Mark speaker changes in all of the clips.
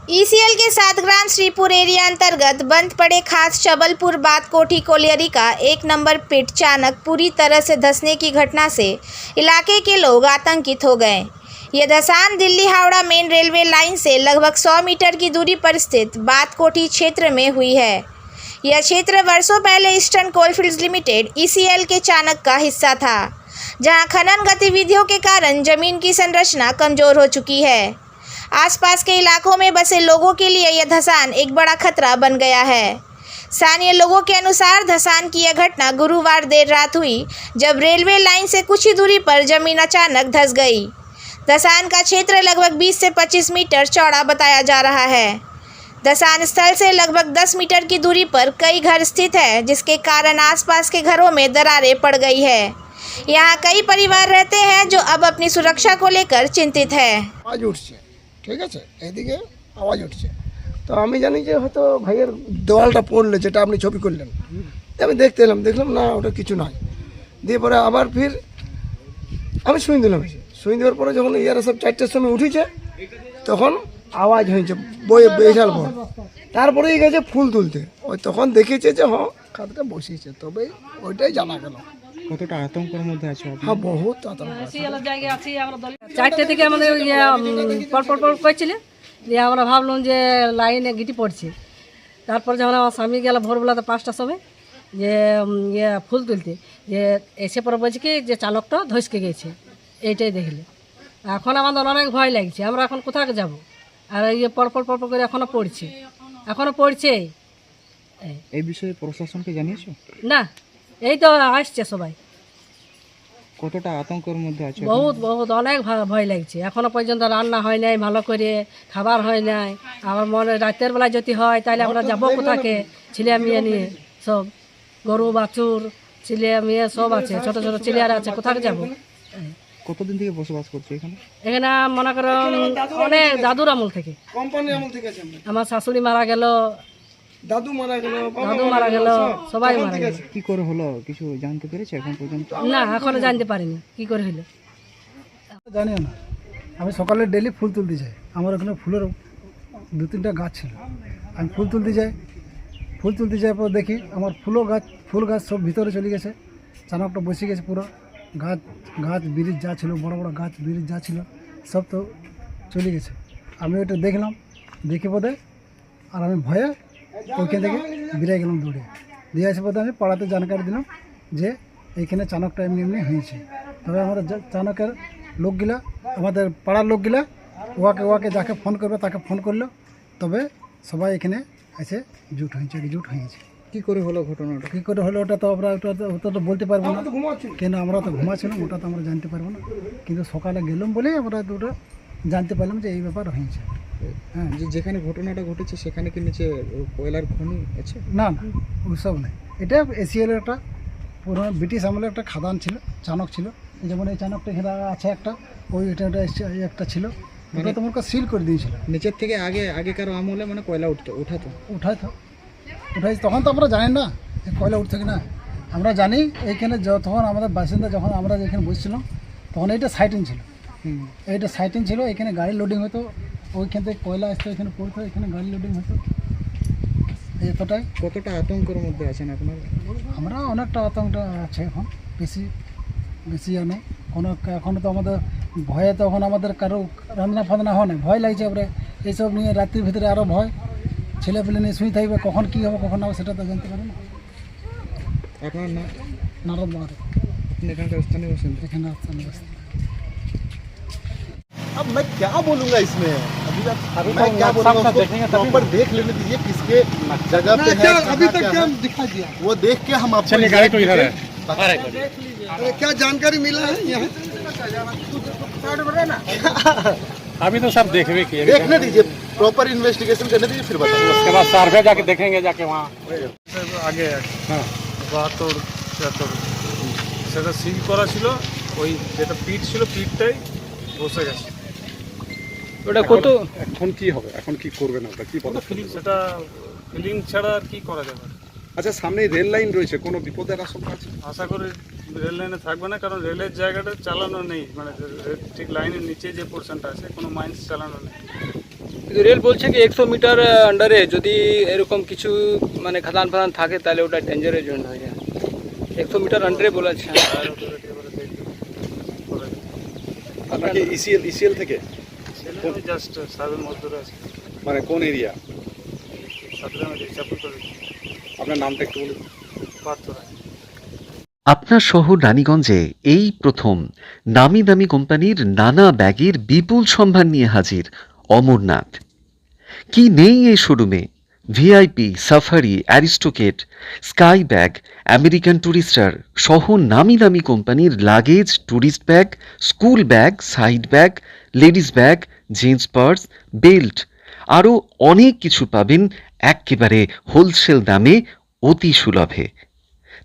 Speaker 1: ECL के Satgram Shripur area अंतर्गत बंद पड़े खास चबलपुर बाद कोठी कोलियरी का 1 नंबर पिट चाणक पूरी तरह से धंसने की घटना से इलाके के लोग आतंकित हो गए। यह धंसान Delhi Howrah main railway line से लगभग 100 मीटर की दूरी पर स्थित बात कोठी क्षेत्र में हुई है। यह क्षेत्र वर्षों पहले ईस्टर्न कोलफील्ड्स लिमिटेड ईसीएल के चाणक का हिस्सा था, जहां खनन गतिविधियों के कारण जमीन की संरचना कमजोर हो चुकी है। आसपास के इलाकों में बसे लोगों के लिए यह धंसान एक बड़ा खतरा बन गया है। स्थानीय लोगों के अनुसार धंसान की यह घटना गुरुवार देर रात हुई, जब रेलवे लाइन से कुछ ही दूरी पर जमीन अचानक धंस गई। धंसान का क्षेत्र लगभग 20 से 25 मीटर चौड़ा बताया जा रहा है। धंसान स्थल से लगभग 10 मीटर की दूरी पर कई घर स्थित है, जिसके कारण आसपास के घरों में दरारें पड़ गई है। यहाँ कई परिवार रहते हैं जो अब अपनी सुरक्षा को लेकर चिंतित है।
Speaker 2: ঠিক আছে, এদিকে আওয়াজ উঠছে, তো আমি জানি যে হয়তো ভাইয়ের দেওয়ালটা পড়লে, যেটা আপনি ছবি করলেন, আমি দেখলাম না ওটা কিছু নাই। দিয়ে পরে আবার ফির আমি শুনে দিলাম, শুনে দেওয়ার পরে যখন ইয়ারা সব 4টার সময় উঠেছে তখন আওয়াজ হয়েছে বিশাল বড়। তারপরেই গেছে ফুল তুলতে, ওই তখন দেখেছে যে হ্যাঁ খাতটা বসিয়েছে, তবে ওইটাই জানা গেল।
Speaker 3: কতটা আতঙ্কের মধ্যে আছে?
Speaker 2: হ্যাঁ, বহুত আতঙ্ক।
Speaker 4: 4টে থেকে আমাদের পর করছিল, দিয়ে আমরা ভাবলাম যে লাইনে গিটি পড়ছে। তারপর যখন আমার স্বামী গেল ভোরবেলাতে 5টার সময় যে ফুল তুলতে, যে এসে পরে বলছে কি যে চালকটা ধসকে গেছে। এইটাই দেখলে এখন আমাদের অনেক ভয় লাগছে। আমরা এখন কোথায় যাব? আর পর করে এখনও পড়ছে।
Speaker 3: এই বিষয়ে প্রশাসনকে জানিয়েছো?
Speaker 4: না, এই তো আসছে সবাই।
Speaker 3: কতটা আতঙ্কের মধ্যে আছে?
Speaker 4: বহুত অনেক ভয় লাগছে। এখনো পর্যন্ত রান্না হয় নাই, ভালো করে খাবার হয় নাই। আমার মনে রাতের বেলা যদি হয় তাহলে আমরা যাবো কোথাকে? ছেলে মেয়ে নিয়ে সব, গরু বাছুর ছেলে মেয়ে সব আছে, ছোট ছোট ছেলেরা আছে, কোথাকে যাব?
Speaker 3: কতদিন থেকে বসবাস করছো এখানে?
Speaker 4: এখানে মনে করো অনেক দাদুর আমল থেকে। আমার শাশুড়ি মারা গেল,
Speaker 2: দাদু মারা গেল,
Speaker 4: সবাই মারা গেল।
Speaker 3: কি করে হলো কিছু জানতে পেরেছে এখন পর্যন্ত?
Speaker 4: না, এখনো জানতে পারিনি কি করে হলো।
Speaker 2: জানিও না, আমি সকালে ডেলি ফুল তুলতে যাই। আমার ওখানে ফুলের 2-3টা গাছ ছিল। আমি ফুল তুলতে যাই পর দেখি আমার ফুল গাছ সব ভিতরে চলে গেছে। চানকটা বসে গেছে পুরো। গাছ ব্রিজ যা ছিল, বড় বড় গাছ ব্রিজ যা ছিল সব তো চলে গেছে। আমি ওইটা দেখলাম, দেখে পদে আর আমি ভয়ে ওইখান থেকে বেরিয়ে গেলাম দৌড়ে। দিয়ে আসে পদে আমি পাড়াতে জানকারি দিলাম যে এইখানে চানকটা এমনি হয়েছে। তবে আমাদের চানকের লোকগুলা, আমাদের পাড়ার লোকগুলা ওয়াকে যাকে ফোন করবে তাকে ফোন করলো, তবে সবাই এখানে এসে জুট হয়েছে।
Speaker 3: কি করে হলো ঘটনাটা?
Speaker 2: কী করে হলো ওটা তো আমরা ওটা তো বলতে পারবো না, কেন আমরা তো ঘুমাচ্ছিলাম, ওটা তো আমরা জানতে পারবো না। কিন্তু সকালে গেলাম বলেই আমরা ওটা জানতে পারলাম যে এই ব্যাপার হয়েছে।
Speaker 3: হ্যাঁ, যেখানে ঘটনাটা ঘটেছে সেখানে কি নিচে কয়লার খনি আছে?
Speaker 2: না, ওইসব নেই। এটা এসিএলের একটা পুরোনো ব্রিটিশ আমলের একটা খাদান ছিল, চাণক ছিল। যেমন এই চাণকটা এখানে আছে একটা, ওই এটা একটা ছিল, এটা তোমার সিল করে দিয়েছিল।
Speaker 3: নিচের থেকে আগেকার আমলে মানে কয়লা উঠাইতো।
Speaker 2: তখন তো আমরা জানি না যে কয়লা উঠছে কি না। আমরা জানি এইখানে তখন আমাদের বাসিন্দা, যখন আমরা যেখানে বসছিলাম তখন এইটা সাইটিং ছিল। এখানে গাড়ি লোডিং হতো, ওইখান থেকে কয়লা আসতো, এখানে পড়তো, এখানে গাড়ি লোডিং হতো। এতটাই।
Speaker 3: কতটা আতঙ্কের মধ্যে আছেন আপনারা?
Speaker 2: আমরা অনেকটা আতঙ্ক আছে এখন, বেশি নেই কোনো। এখন তো আমাদের ভয়ে, তখন আমাদের কারো রান্না ফান্না হয় না, ভয় লাগছে। আমরা এইসব নিয়ে রাত্রির ভিতরে আরও ভয়, ছেলেপেলে নিয়ে শুয়ে থাকবে, কখন কী হবে কখন হবে সেটা তো জানতে পারে না।
Speaker 3: আপনার নাম?
Speaker 2: নারদ মাহাতো।
Speaker 3: এখানকার স্থানীয় বাসিন্দা?
Speaker 2: এখানে স্থানীয় বাসিন্দা।
Speaker 5: अब मैं क्या बोलूँगा इसमें? अभी मैं क्या बोलूँगा? प्रॉपर देख लेने दीजिए किसके जगह पे है,
Speaker 2: अभी तक क्या दिखा दिया
Speaker 5: वो देख के हम आपको
Speaker 3: गाड़ी तो इधर है।
Speaker 2: क्या जानकारी मिला है यहाँ?
Speaker 3: अभी तो सब
Speaker 5: देखने दीजिए, प्रॉपर इन्वेस्टिगेशन करने दीजिए, फिर बताइए।
Speaker 3: उसके बाद सर्वे जाके देखेंगे, जाके वहाँ
Speaker 6: আগে 72 73 সেটা সিল করা ছিল। ওই যেটা পিট ছিল, পিটটাই বসে গেছে।
Speaker 3: ওটা কত এখন কি হবে? এখন কি করবেন আপনারা? কি পদক্ষেপ?
Speaker 6: সেটা ফিলিং ছাড়া আর কি করা যাবে?
Speaker 3: আচ্ছা, সামনে রেল লাইন রয়েছে, কোনো বিপদের আশঙ্কা আছে?
Speaker 6: আশা করি রেল লাইনে থাকবে না, কারণ রেলের জায়গাটা চালানো নেই, মানে ঠিক লাইনের নিচে যে পোর্শনটা আছে কোনো মাইন্স চালানো নেই।
Speaker 7: কিন্তু রেল বলছে কি 100 মিটার আন্ডারে যদি এরকম কিছু মানে খাদান ফাদান থাকে তাহলে ওটা ডেঞ্জারের জন্য হয়ে যায়। 100 মিটার আন্ডারে বলেছে।
Speaker 5: আপনার কি ইসিএল থেকে
Speaker 6: জাস্ট সাবের মজদুর আছে
Speaker 5: মানে কোন এরিয়া?
Speaker 6: সাতরামাদি চাপুর করে
Speaker 5: আপনার নামটা একটু বলুন।
Speaker 6: পাথর
Speaker 8: আপনার শহর রানীগঞ্জে এই প্রথম নামি দামি কোম্পানির নানা ব্যাগের বিপুল সম্ভার নিয়ে হাজির অমরনাথ। কি নেই এই শোরুমে? VIP, Safari, Aristocrat, Sky bag, American Tourister সহ নামি দামি কোম্পানির luggage, tourist bag, school bag, side bag, ladies bag, jeans purse, belt আরও অনেক কিছু পাবেন একেবারে হোলসেল দামে অতি সুলভে।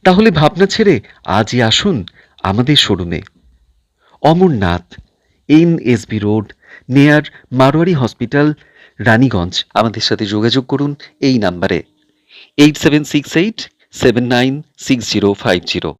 Speaker 8: তাহলে ভাবনা ছেড়ে আজই আসুন আমাদের শোরুমে। Amarnath, NSB road, near Marwari hospital, Raniganj. আমাদের সাথে যোগাযোগ করুন এই নাম্বারে 8768796050।